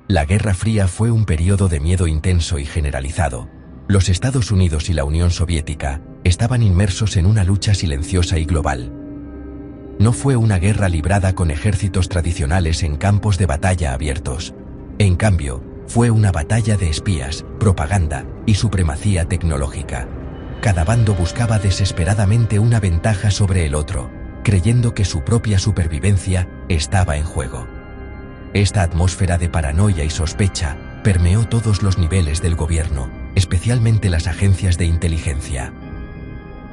La Guerra Fría fue un periodo de miedo intenso y generalizado. Los Estados Unidos y la Unión Soviética estaban inmersos en una lucha silenciosa y global. No fue una guerra librada con ejércitos tradicionales en campos de batalla abiertos. En cambio, fue una batalla de espías, propaganda y supremacía tecnológica. Cada bando buscaba desesperadamente una ventaja sobre el otro, creyendo que su propia supervivencia estaba en juego. Esta atmósfera de paranoia y sospecha permeó todos los niveles del gobierno, especialmente las agencias de inteligencia.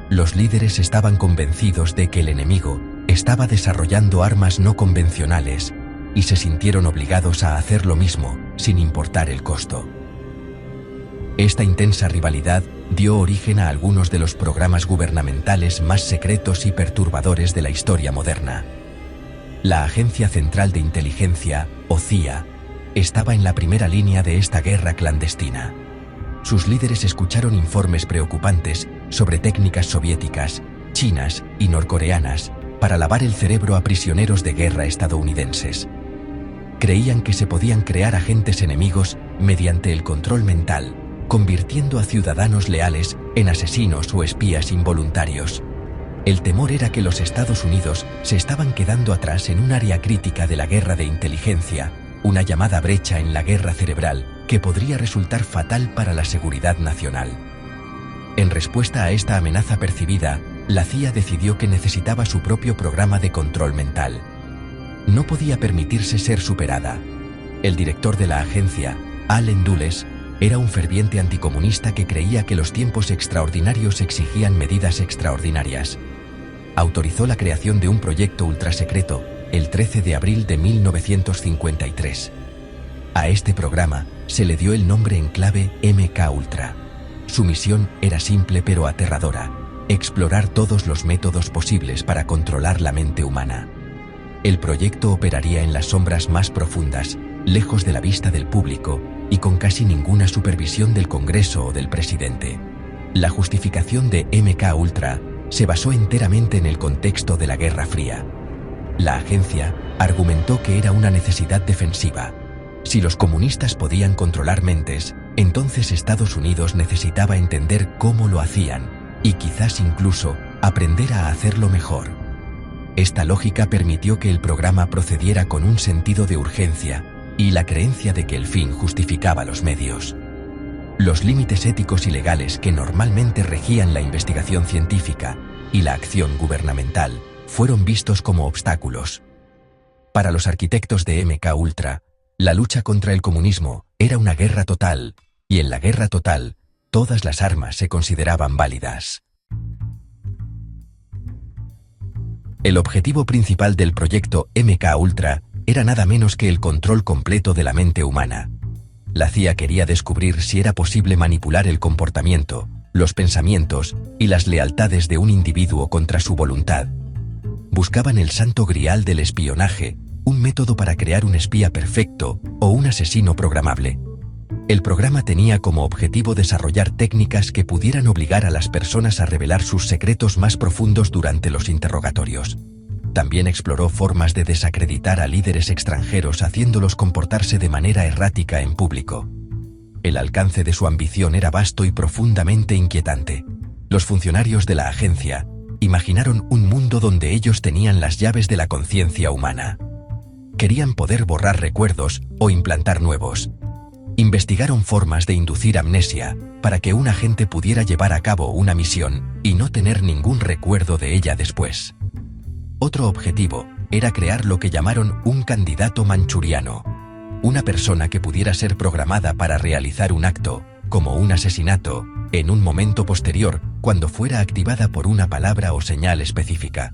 Los líderes estaban convencidos de que el enemigo estaba desarrollando armas no convencionales y se sintieron obligados a hacer lo mismo, sin importar el costo. Esta intensa rivalidad dio origen a algunos de los programas gubernamentales más secretos y perturbadores de la historia moderna. La Agencia Central de Inteligencia, o CIA, estaba en la primera línea de esta guerra clandestina. Sus líderes escucharon informes preocupantes sobre técnicas soviéticas, chinas y norcoreanas para lavar el cerebro a prisioneros de guerra estadounidenses. Creían que se podían crear agentes enemigos mediante el control mental, convirtiendo a ciudadanos leales en asesinos o espías involuntarios. El temor era que los Estados Unidos se estaban quedando atrás en un área crítica de la guerra de inteligencia, una llamada brecha en la guerra cerebral que podría resultar fatal para la seguridad nacional. En respuesta a esta amenaza percibida, la CIA decidió que necesitaba su propio programa de control mental. No podía permitirse ser superada. El director de la agencia, Allen Dulles, era un ferviente anticomunista que creía que los tiempos extraordinarios exigían medidas extraordinarias. Autorizó la creación de un proyecto ultrasecreto el 13 de abril de 1953. A este programa se le dio el nombre en clave MK-Ultra. Su misión era simple pero aterradora: explorar todos los métodos posibles para controlar la mente humana. El proyecto operaría en las sombras más profundas, lejos de la vista del público y con casi ninguna supervisión del Congreso o del presidente. La justificación de MK-Ultra se basó enteramente en el contexto de la Guerra Fría. La agencia argumentó que era una necesidad defensiva. Si los comunistas podían controlar mentes, entonces Estados Unidos necesitaba entender cómo lo hacían y quizás incluso aprender a hacerlo mejor. Esta lógica permitió que el programa procediera con un sentido de urgencia y la creencia de que el fin justificaba los medios. Los límites éticos y legales que normalmente regían la investigación científica y la acción gubernamental fueron vistos como obstáculos. Para los arquitectos de MK-Ultra, la lucha contra el comunismo era una guerra total, y en la guerra total, todas las armas se consideraban válidas. El objetivo principal del proyecto MK-Ultra era nada menos que el control completo de la mente humana. La CIA quería descubrir si era posible manipular el comportamiento, los pensamientos y las lealtades de un individuo contra su voluntad. Buscaban el santo grial del espionaje, un método para crear un espía perfecto o un asesino programable. El programa tenía como objetivo desarrollar técnicas que pudieran obligar a las personas a revelar sus secretos más profundos durante los interrogatorios. También exploró formas de desacreditar a líderes extranjeros haciéndolos comportarse de manera errática en público. El alcance de su ambición era vasto y profundamente inquietante. Los funcionarios de la agencia imaginaron un mundo donde ellos tenían las llaves de la conciencia humana. Querían poder borrar recuerdos o implantar nuevos. Investigaron formas de inducir amnesia para que un agente pudiera llevar a cabo una misión y no tener ningún recuerdo de ella después. Otro objetivo era crear lo que llamaron un candidato manchuriano, una persona que pudiera ser programada para realizar un acto, como un asesinato, en un momento posterior, cuando fuera activada por una palabra o señal específica.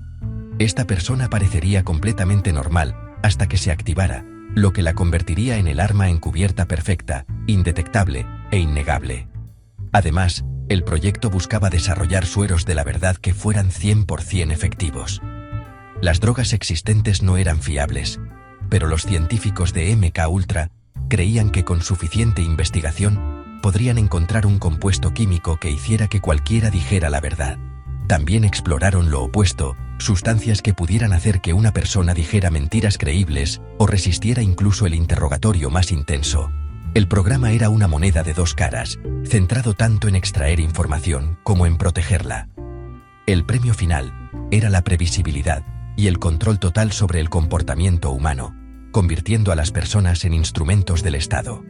Esta persona parecería completamente normal hasta que se activara, lo que la convertiría en el arma encubierta perfecta, indetectable e innegable. Además, el proyecto buscaba desarrollar sueros de la verdad que fueran 100% efectivos. Las drogas existentes no eran fiables, pero los científicos de MK-Ultra creían que con suficiente investigación podrían encontrar un compuesto químico que hiciera que cualquiera dijera la verdad. También exploraron lo opuesto, sustancias que pudieran hacer que una persona dijera mentiras creíbles o resistiera incluso el interrogatorio más intenso. El programa era una moneda de dos caras, centrado tanto en extraer información como en protegerla. El premio final era la previsibilidad y el control total sobre el comportamiento humano, convirtiendo a las personas en instrumentos del Estado.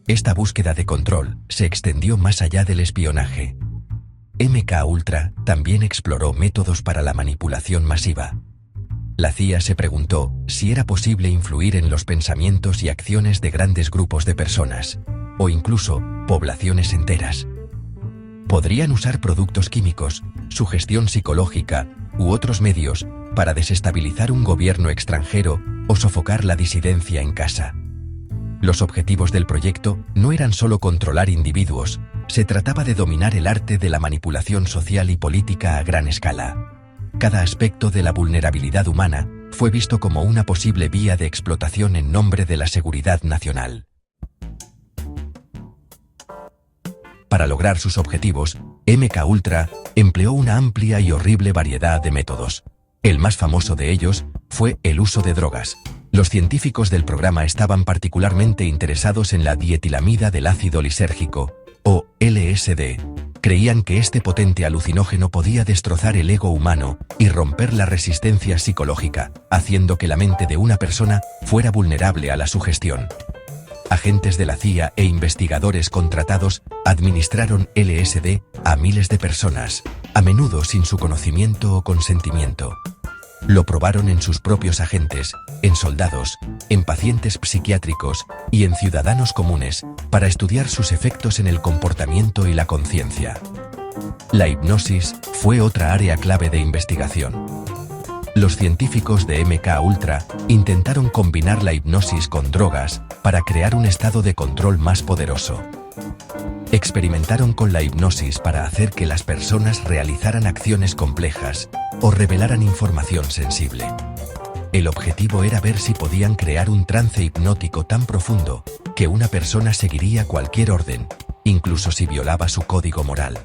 Esta búsqueda de control se extendió más allá del espionaje. MKUltra también exploró métodos para la manipulación masiva. La CIA se preguntó si era posible influir en los pensamientos y acciones de grandes grupos de personas, o incluso poblaciones enteras. Podrían usar productos químicos, sugestión psicológica u otros medios para desestabilizar un gobierno extranjero o sofocar la disidencia en casa. Los objetivos del proyecto no eran solo controlar individuos, se trataba de dominar el arte de la manipulación social y política a gran escala. Cada aspecto de la vulnerabilidad humana fue visto como una posible vía de explotación en nombre de la seguridad nacional. Para lograr sus objetivos, MKUltra empleó una amplia y horrible variedad de métodos. El más famoso de ellos fue el uso de drogas. Los científicos del programa estaban particularmente interesados en la dietilamida del ácido lisérgico, o LSD. Creían que este potente alucinógeno podía destrozar el ego humano y romper la resistencia psicológica, haciendo que la mente de una persona fuera vulnerable a la sugestión. Agentes de la CIA e investigadores contratados administraron LSD a miles de personas, a menudo sin su conocimiento o consentimiento. Lo probaron en sus propios agentes, en soldados, en pacientes psiquiátricos y en ciudadanos comunes, para estudiar sus efectos en el comportamiento y la conciencia. La hipnosis fue otra área clave de investigación. Los científicos de MKUltra intentaron combinar la hipnosis con drogas para crear un estado de control más poderoso. Experimentaron con la hipnosis para hacer que las personas realizaran acciones complejas o revelaran información sensible. El objetivo era ver si podían crear un trance hipnótico tan profundo que una persona seguiría cualquier orden, incluso si violaba su código moral.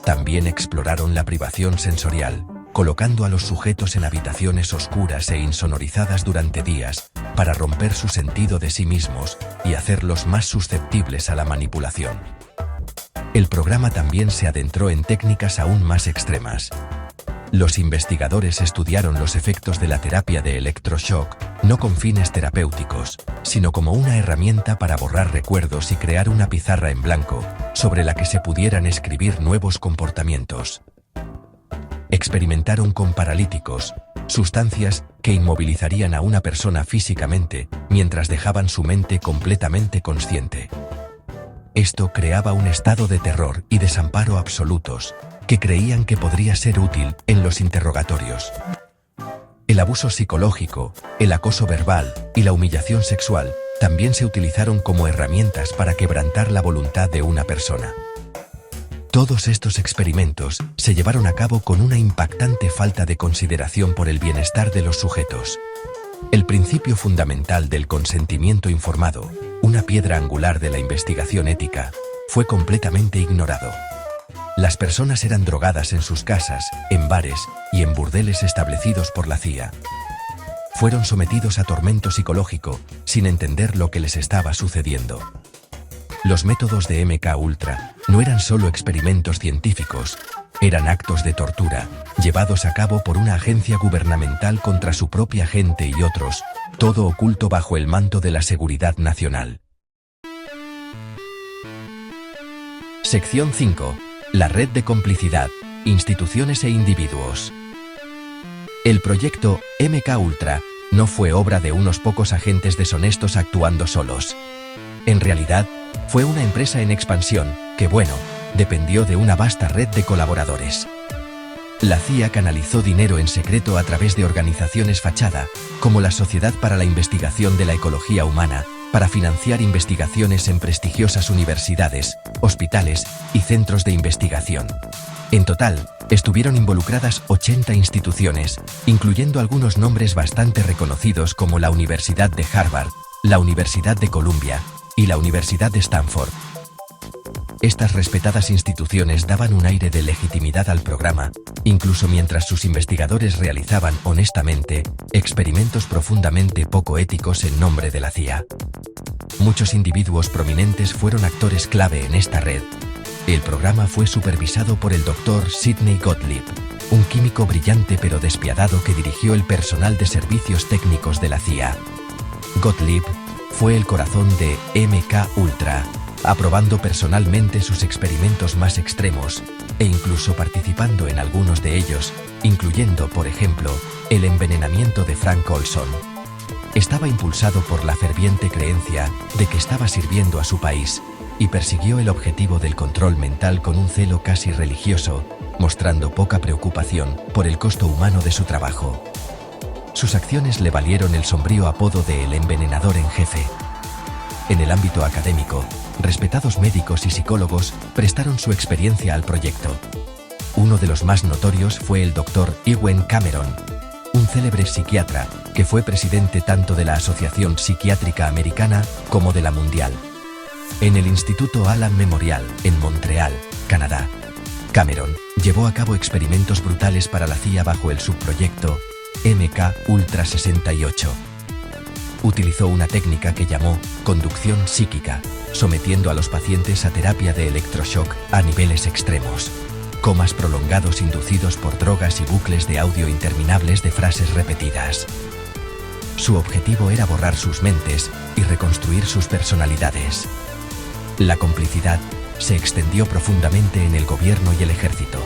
También exploraron la privación sensorial, colocando a los sujetos en habitaciones oscuras e insonorizadas durante días para romper su sentido de sí mismos y hacerlos más susceptibles a la manipulación. El programa también se adentró en técnicas aún más extremas. Los investigadores estudiaron los efectos de la terapia de electroshock, no con fines terapéuticos, sino como una herramienta para borrar recuerdos y crear una pizarra en blanco, sobre la que se pudieran escribir nuevos comportamientos. Experimentaron con paralíticos, sustancias que inmovilizarían a una persona físicamente mientras dejaban su mente completamente consciente. Esto creaba un estado de terror y desamparo absolutos, que creían que podría ser útil en los interrogatorios. El abuso psicológico, el acoso verbal y la humillación sexual también se utilizaron como herramientas para quebrantar la voluntad de una persona. Todos estos experimentos se llevaron a cabo con una impactante falta de consideración por el bienestar de los sujetos. El principio fundamental del consentimiento informado, una piedra angular de la investigación ética, fue completamente ignorado. Las personas eran drogadas en sus casas, en bares y en burdeles establecidos por la CIA. Fueron sometidos a tormento psicológico sin entender lo que les estaba sucediendo. Los métodos de MKUltra no eran solo experimentos científicos, eran actos de tortura, llevados a cabo por una agencia gubernamental contra su propia gente y otros, todo oculto bajo el manto de la seguridad nacional. Sección 5. La red de complicidad, instituciones e individuos. El proyecto MKUltra no fue obra de unos pocos agentes deshonestos actuando solos. En realidad, fue una empresa en expansión que, dependió de una vasta red de colaboradores. La CIA canalizó dinero en secreto a través de organizaciones fachada, como la Sociedad para la Investigación de la Ecología Humana, para financiar investigaciones en prestigiosas universidades, hospitales y centros de investigación. En total, estuvieron involucradas 80 instituciones, incluyendo algunos nombres bastante reconocidos como la Universidad de Harvard, la Universidad de Columbia y la Universidad de Stanford. Estas respetadas instituciones daban un aire de legitimidad al programa, incluso mientras sus investigadores realizaban honestamente experimentos profundamente poco éticos en nombre de la CIA. Muchos individuos prominentes fueron actores clave en esta red. El programa fue supervisado por el Dr. Sidney Gottlieb, un químico brillante pero despiadado que dirigió el personal de servicios técnicos de la CIA. Gottlieb fue el corazón de MK-Ultra, aprobando personalmente sus experimentos más extremos e incluso participando en algunos de ellos, incluyendo, por ejemplo, el envenenamiento de Frank Olson. Estaba impulsado por la ferviente creencia de que estaba sirviendo a su país y persiguió el objetivo del control mental con un celo casi religioso, mostrando poca preocupación por el costo humano de su trabajo. Sus acciones le valieron el sombrío apodo de el envenenador en jefe. En el ámbito académico, respetados médicos y psicólogos prestaron su experiencia al proyecto. Uno de los más notorios fue el Dr. Ewen Cameron, un célebre psiquiatra que fue presidente tanto de la Asociación Psiquiátrica Americana como de la Mundial. En el Instituto Allen Memorial, en Montreal, Canadá, Cameron llevó a cabo experimentos brutales para la CIA bajo el subproyecto MK-Ultra 68. Utilizó una técnica que llamó conducción psíquica, sometiendo a los pacientes a terapia de electroshock a niveles extremos, comas prolongados inducidos por drogas y bucles de audio interminables de frases repetidas. Su objetivo era borrar sus mentes y reconstruir sus personalidades. La complicidad se extendió profundamente en el gobierno y el ejército.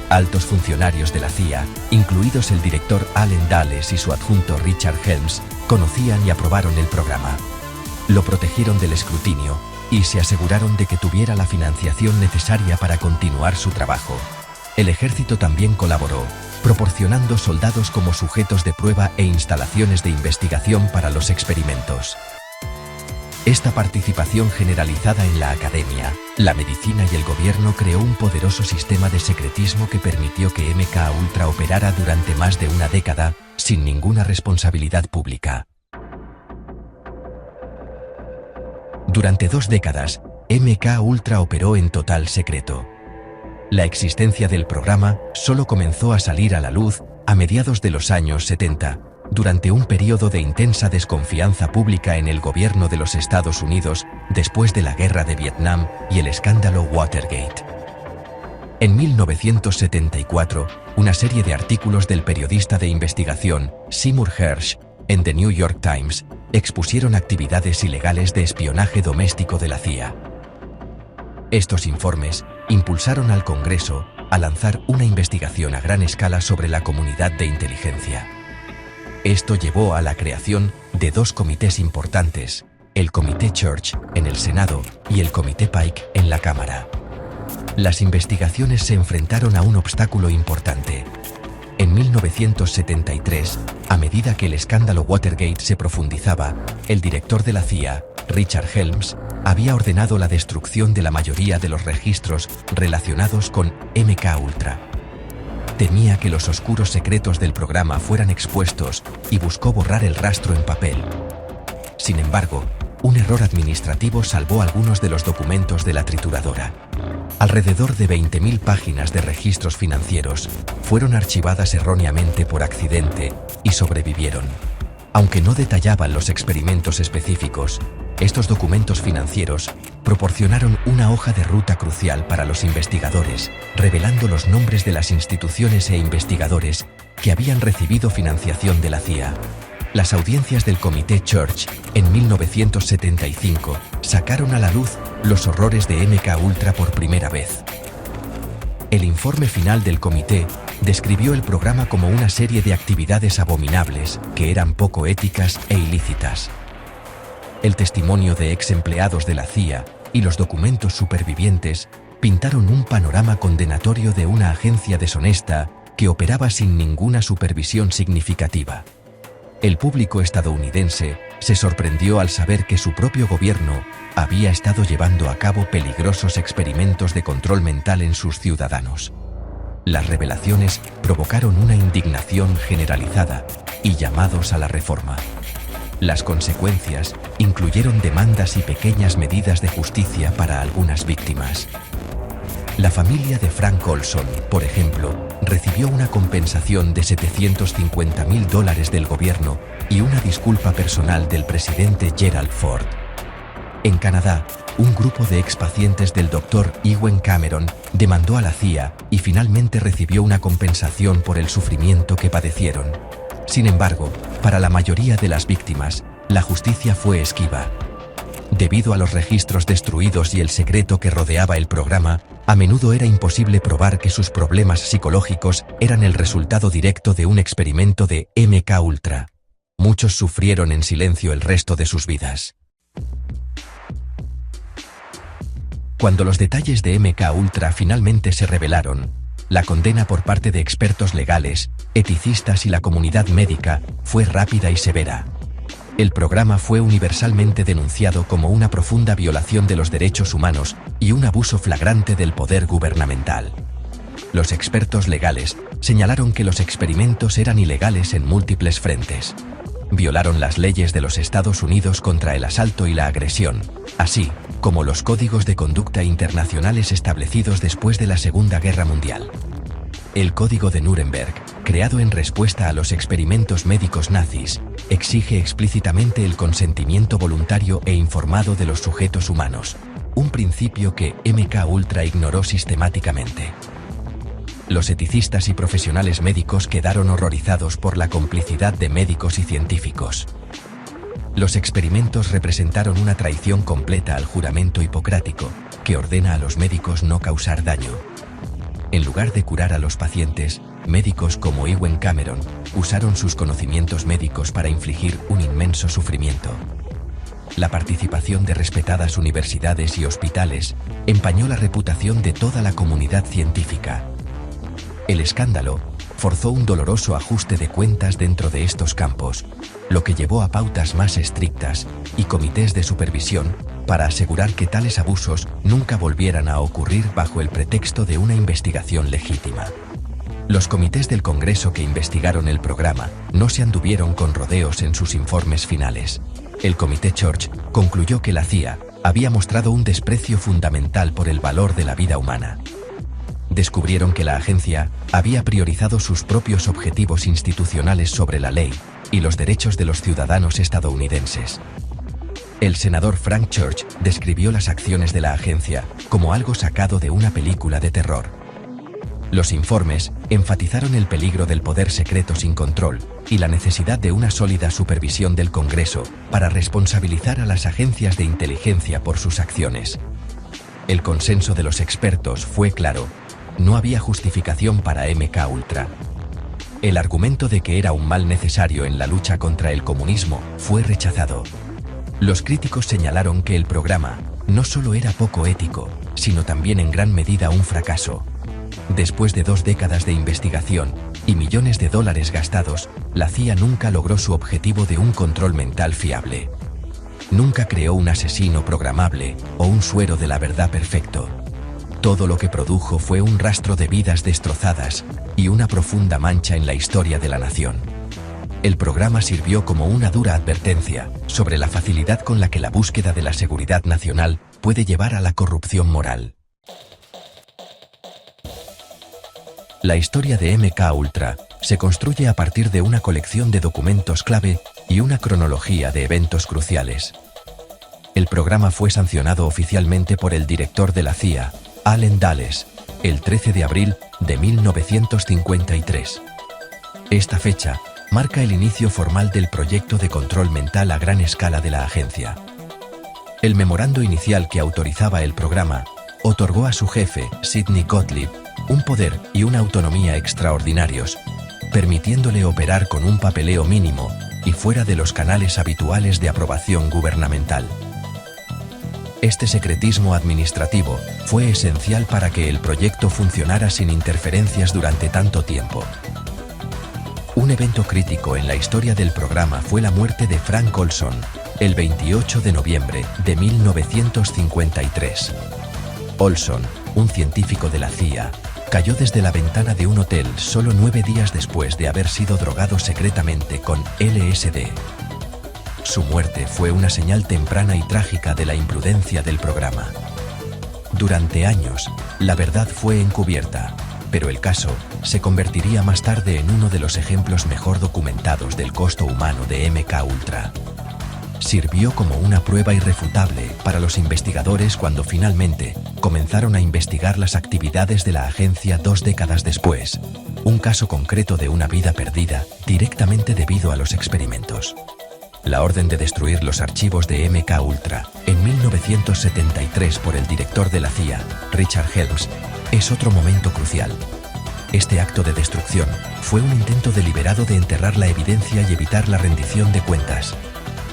Altos funcionarios de la CIA, incluidos el director Allen Dulles y su adjunto Richard Helms, conocían y aprobaron el programa. Lo protegieron del escrutinio y se aseguraron de que tuviera la financiación necesaria para continuar su trabajo. El ejército también colaboró, proporcionando soldados como sujetos de prueba e instalaciones de investigación para los experimentos. Esta participación generalizada en la academia, la medicina y el gobierno creó un poderoso sistema de secretismo que permitió que MK-Ultra operara durante más de una década sin ninguna responsabilidad pública. Durante 2 décadas, MK-Ultra operó en total secreto. La existencia del programa solo comenzó a salir a la luz a mediados de los años 70, durante un periodo de intensa desconfianza pública en el gobierno de los Estados Unidos después de la Guerra de Vietnam y el escándalo Watergate. En 1974, una serie de artículos del periodista de investigación Seymour Hersh en The New York Times expusieron actividades ilegales de espionaje doméstico de la CIA. Estos informes impulsaron al Congreso a lanzar una investigación a gran escala sobre la comunidad de inteligencia. Esto llevó a la creación de 2 comités importantes, el Comité Church en el Senado y el Comité Pike en la Cámara. Las investigaciones se enfrentaron a un obstáculo importante. En 1973, a medida que el escándalo Watergate se profundizaba, el director de la CIA, Richard Helms, había ordenado la destrucción de la mayoría de los registros relacionados con MK-Ultra. Temía que los oscuros secretos del programa fueran expuestos y buscó borrar el rastro en papel. Sin embargo, un error administrativo salvó algunos de los documentos de la trituradora. Alrededor de 20.000 páginas de registros financieros fueron archivadas erróneamente por accidente y sobrevivieron. Aunque no detallaban los experimentos específicos, estos documentos financieros proporcionaron una hoja de ruta crucial para los investigadores, revelando los nombres de las instituciones e investigadores que habían recibido financiación de la CIA. Las audiencias del Comité Church en 1975 sacaron a la luz los horrores de MK-Ultra por primera vez. El informe final del comité describió el programa como una serie de actividades abominables que eran poco éticas e ilícitas. El testimonio de ex empleados de la CIA y los documentos supervivientes pintaron un panorama condenatorio de una agencia deshonesta que operaba sin ninguna supervisión significativa. El público estadounidense se sorprendió al saber que su propio gobierno había estado llevando a cabo peligrosos experimentos de control mental en sus ciudadanos. Las revelaciones provocaron una indignación generalizada y llamados a la reforma. Las consecuencias incluyeron demandas y pequeñas medidas de justicia para algunas víctimas. La familia de Frank Olson, por ejemplo, recibió una compensación de $750.000 del gobierno y una disculpa personal del presidente Gerald Ford. En Canadá, un grupo de expacientes del Dr. Ewen Cameron demandó a la CIA y finalmente recibió una compensación por el sufrimiento que padecieron. Sin embargo, para la mayoría de las víctimas, la justicia fue esquiva. Debido a los registros destruidos y el secreto que rodeaba el programa, a menudo era imposible probar que sus problemas psicológicos eran el resultado directo de un experimento de MK-Ultra. Muchos sufrieron en silencio el resto de sus vidas. Cuando los detalles de MK-Ultra finalmente se revelaron, la condena por parte de expertos legales, eticistas y la comunidad médica fue rápida y severa. El programa fue universalmente denunciado como una profunda violación de los derechos humanos y un abuso flagrante del poder gubernamental. Los expertos legales señalaron que los experimentos eran ilegales en múltiples frentes. Violaron las leyes de los Estados Unidos contra el asalto y la agresión, así como los códigos de conducta internacionales establecidos después de la Segunda Guerra Mundial. El Código de Nuremberg, creado en respuesta a los experimentos médicos nazis, exige explícitamente el consentimiento voluntario e informado de los sujetos humanos, un principio que MK-Ultra ignoró sistemáticamente. Los eticistas y profesionales médicos quedaron horrorizados por la complicidad de médicos y científicos. Los experimentos representaron una traición completa al juramento hipocrático, que ordena a los médicos no causar daño. En lugar de curar a los pacientes, médicos como Ewen Cameron usaron sus conocimientos médicos para infligir un inmenso sufrimiento. La participación de respetadas universidades y hospitales empañó la reputación de toda la comunidad científica. El escándalo forzó un doloroso ajuste de cuentas dentro de estos campos, lo que llevó a pautas más estrictas y comités de supervisión para asegurar que tales abusos nunca volvieran a ocurrir bajo el pretexto de una investigación legítima. Los comités del Congreso que investigaron el programa no se anduvieron con rodeos en sus informes finales. El Comité Church concluyó que la CIA había mostrado un desprecio fundamental por el valor de la vida humana. Descubrieron que la agencia había priorizado sus propios objetivos institucionales sobre la ley y los derechos de los ciudadanos estadounidenses. El senador Frank Church describió las acciones de la agencia como algo sacado de una película de terror. Los informes enfatizaron el peligro del poder secreto sin control y la necesidad de una sólida supervisión del Congreso para responsabilizar a las agencias de inteligencia por sus acciones. El consenso de los expertos fue claro: no había justificación para MK-Ultra. El argumento de que era un mal necesario en la lucha contra el comunismo fue rechazado. Los críticos señalaron que el programa no solo era poco ético, sino también en gran medida un fracaso. Después de 2 décadas de investigación y millones de dólares gastados, la CIA nunca logró su objetivo de un control mental fiable. Nunca creó un asesino programable o un suero de la verdad perfecto. Todo lo que produjo fue un rastro de vidas destrozadas y una profunda mancha en la historia de la nación. El programa sirvió como una dura advertencia sobre la facilidad con la que la búsqueda de la seguridad nacional puede llevar a la corrupción moral. La historia de MK-Ultra se construye a partir de una colección de documentos clave y una cronología de eventos cruciales. El programa fue sancionado oficialmente por el director de la CIA, Allen Dulles, el 13 de abril de 1953. Esta fecha marca el inicio formal del proyecto de control mental a gran escala de la agencia. El memorando inicial que autorizaba el programa otorgó a su jefe, Sidney Gottlieb, un poder y una autonomía extraordinarios, permitiéndole operar con un papeleo mínimo y fuera de los canales habituales de aprobación gubernamental. Este secretismo administrativo fue esencial para que el proyecto funcionara sin interferencias durante tanto tiempo. Un evento crítico en la historia del programa fue la muerte de Frank Olson, el 28 de noviembre de 1953. Olson, un científico de la CIA, cayó desde la ventana de un hotel solo 9 días después de haber sido drogado secretamente con LSD. Su muerte fue una señal temprana y trágica de la imprudencia del programa. Durante años, la verdad fue encubierta, pero el caso se convertiría más tarde en uno de los ejemplos mejor documentados del costo humano de MKUltra. Sirvió como una prueba irrefutable para los investigadores cuando finalmente comenzaron a investigar las actividades de la agencia 2 décadas después, un caso concreto de una vida perdida directamente debido a los experimentos. La orden de destruir los archivos de MKUltra en 1973 por el director de la CIA, Richard Helms, es otro momento crucial. Este acto de destrucción fue un intento deliberado de enterrar la evidencia y evitar la rendición de cuentas.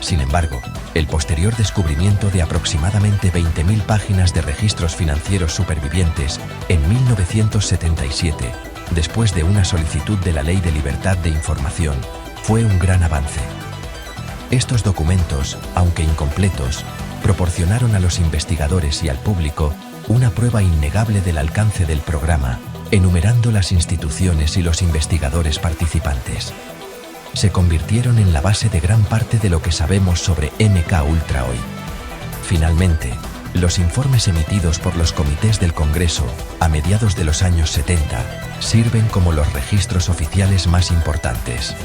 Sin embargo, el posterior descubrimiento de aproximadamente 20.000 páginas de registros financieros supervivientes en 1977, después de una solicitud de la Ley de Libertad de Información, fue un gran avance. Estos documentos, aunque incompletos, proporcionaron a los investigadores y al público una prueba innegable del alcance del programa, enumerando las instituciones y los investigadores participantes. Se convirtieron en la base de gran parte de lo que sabemos sobre MKUltra hoy. Finalmente, los informes emitidos por los comités del Congreso a mediados de los años 70 sirven como los registros oficiales más importantes.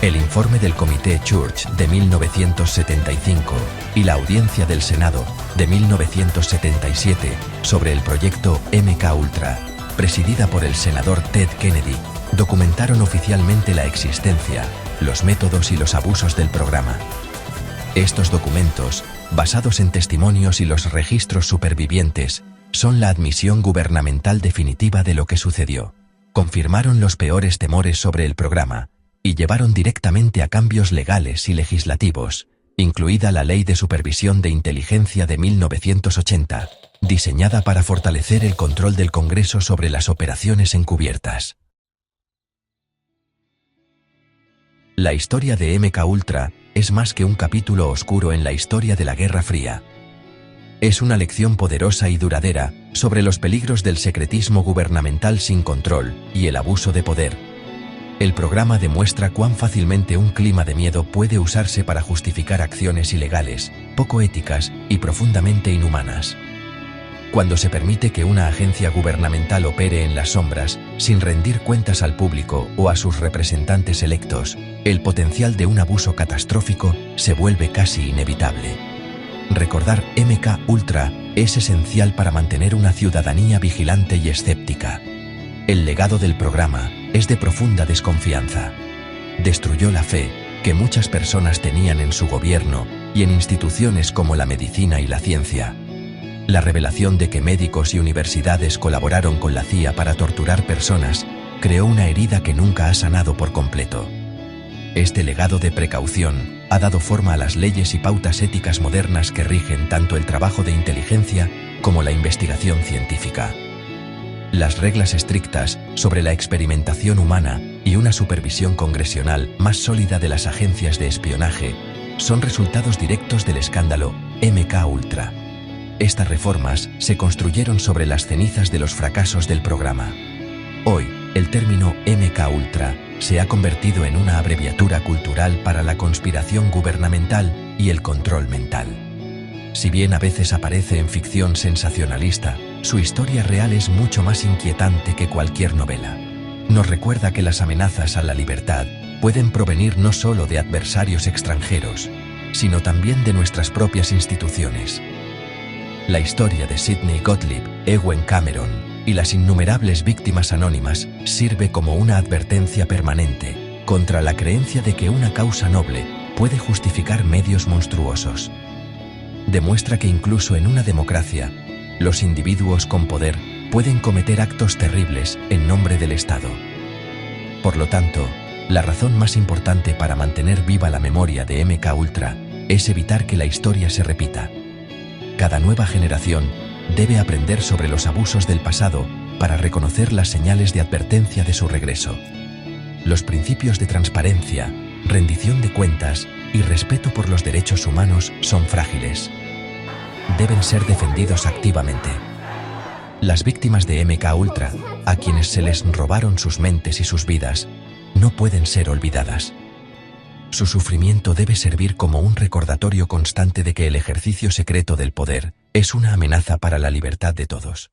El informe del Comité Church de 1975 y la audiencia del Senado de 1977 sobre el proyecto MKUltra, presidida por el senador Ted Kennedy, documentaron oficialmente la existencia, los métodos y los abusos del programa. Estos documentos, basados en testimonios y los registros supervivientes, son la admisión gubernamental definitiva de lo que sucedió. Confirmaron los peores temores sobre el programa y llevaron directamente a cambios legales y legislativos, incluida la Ley de Supervisión de Inteligencia de 1980, diseñada para fortalecer el control del Congreso sobre las operaciones encubiertas. La historia de MKUltra es más que un capítulo oscuro en la historia de la Guerra Fría. Es una lección poderosa y duradera sobre los peligros del secretismo gubernamental sin control y el abuso de poder. El programa demuestra cuán fácilmente un clima de miedo puede usarse para justificar acciones ilegales, poco éticas y profundamente inhumanas. Cuando se permite que una agencia gubernamental opere en las sombras, sin rendir cuentas al público o a sus representantes electos, el potencial de un abuso catastrófico se vuelve casi inevitable. Recordar MKUltra es esencial para mantener una ciudadanía vigilante y escéptica. El legado del programa es de profunda desconfianza. Destruyó la fe que muchas personas tenían en su gobierno y en instituciones como la medicina y la ciencia. La revelación de que médicos y universidades colaboraron con la CIA para torturar personas creó una herida que nunca ha sanado por completo. Este legado de precaución ha dado forma a las leyes y pautas éticas modernas que rigen tanto el trabajo de inteligencia como la investigación científica. Las reglas estrictas sobre la experimentación humana y una supervisión congresional más sólida de las agencias de espionaje son resultados directos del escándalo MKUltra. Estas reformas se construyeron sobre las cenizas de los fracasos del programa. Hoy, el término MKUltra se ha convertido en una abreviatura cultural para la conspiración gubernamental y el control mental. Si bien a veces aparece en ficción sensacionalista, su historia real es mucho más inquietante que cualquier novela. Nos recuerda que las amenazas a la libertad pueden provenir no solo de adversarios extranjeros, sino también de nuestras propias instituciones. La historia de Sidney Gottlieb, Ewen Cameron y las innumerables víctimas anónimas sirve como una advertencia permanente contra la creencia de que una causa noble puede justificar medios monstruosos. Demuestra que incluso en una democracia, los individuos con poder pueden cometer actos terribles en nombre del Estado. Por lo tanto, la razón más importante para mantener viva la memoria de MKUltra es evitar que la historia se repita. Cada nueva generación debe aprender sobre los abusos del pasado para reconocer las señales de advertencia de su regreso. Los principios de transparencia, rendición de cuentas y respeto por los derechos humanos son frágiles. Deben ser defendidos activamente. Las víctimas de MKUltra, a quienes se les robaron sus mentes y sus vidas, no pueden ser olvidadas. Su sufrimiento debe servir como un recordatorio constante de que el ejercicio secreto del poder es una amenaza para la libertad de todos.